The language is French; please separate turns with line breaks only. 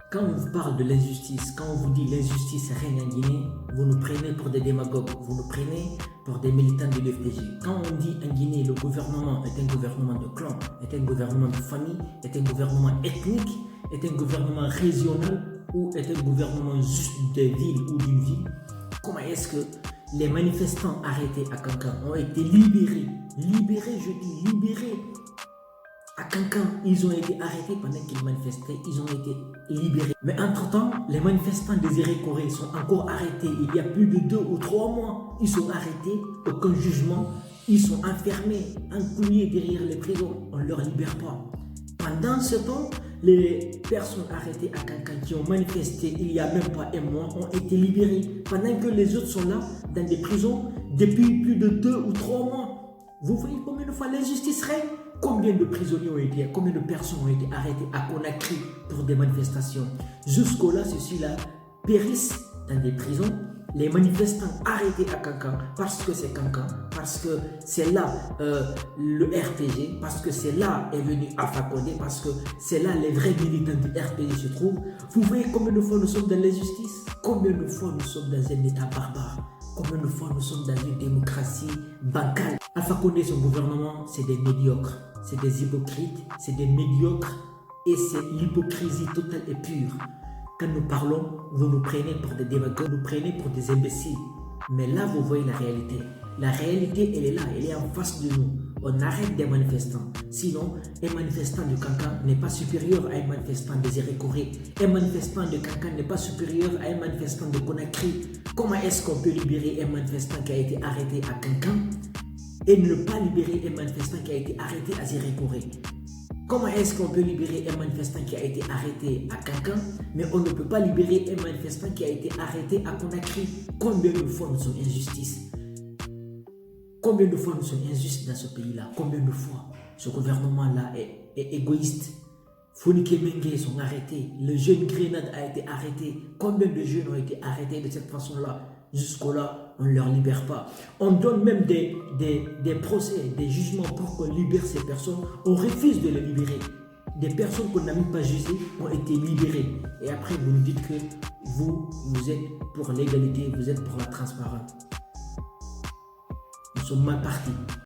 Quand on vous parle de l'injustice, quand on vous dit l'injustice règne en Guinée, vous nous prenez pour des démagogues, vous nous prenez pour des militants de l'UFDG. Quand on dit en Guinée le gouvernement est un gouvernement de clan, est un gouvernement de famille, est un gouvernement ethnique, est un gouvernement régional ou est un gouvernement juste de ville ou d'une ville, comment est-ce que les manifestants arrêtés à Kankan ont été libérés, je dis libérés, à Kankan, ils ont été arrêtés pendant qu'ils manifestaient, ils ont été libérés. Mais entre-temps, les manifestants des Iré-Corée sont encore arrêtés. Il y a plus de 2 ou 3 mois, ils sont arrêtés, aucun jugement. Ils sont enfermés, encouillés derrière les prisons, on ne leur libère pas. Pendant ce temps, les personnes arrêtées à Kankan qui ont manifesté il n'y a même pas un mois ont été libérées. Pendant que les autres sont là, dans des prisons, depuis plus de 2 ou 3 mois. Vous voyez combien de fois l'injustice règne? Combien de prisonniers ont été, combien de personnes ont été arrêtées à Conakry pour des manifestations? Jusqu'au-là, ceux-là périssent dans des prisons. Les manifestants arrêtés à Kankan parce que c'est Kankan, parce que c'est là le RPG, parce que c'est là est venu Alpha Condé, parce que c'est là les vrais militants du RPG se trouvent. Vous voyez combien de fois nous sommes dans l'injustice? Combien de fois nous sommes dans un état barbare? Combien de fois nous sommes dans une démocratie bancale? Alpha Condé et son gouvernement, c'est des médiocres, c'est des hypocrites, c'est des médiocres et c'est l'hypocrisie totale et pure. Quand nous parlons, vous nous prenez pour des démagogues, vous nous prenez pour des imbéciles. Mais là, vous voyez la réalité. La réalité, elle est là, elle est en face de nous. On arrête des manifestants. Sinon, un manifestant de Kankan n'est pas supérieur à un manifestant des Iré-Corée. Un manifestant de Kankan n'est pas supérieur à un manifestant de Conakry. Comment est-ce qu'on peut libérer un manifestant qui a été arrêté à Kankan et ne pas libérer un manifestant qui a été arrêté à Iré-Corée? Comment est-ce qu'on peut libérer un manifestant qui a été arrêté à Kankan, mais on ne peut pas libérer un manifestant qui a été arrêté à Conakry? Combien de fois nous sommes injustices? Combien de fois nous sommes injustes dans ce pays-là? Combien de fois ce gouvernement-là est égoïste? Fonike Mengue sont arrêtés, le jeune Grenade a été arrêté. Combien de jeunes ont été arrêtés de cette façon-là? Jusqu'au-là, on ne leur libère pas. On donne même des procès, des jugements pour qu'on libère ces personnes. On refuse de les libérer. Des personnes qu'on n'a même pas jugées ont été libérées. Et après, vous nous dites que vous êtes pour l'égalité, vous êtes pour la transparence. Nous sommes mal partis.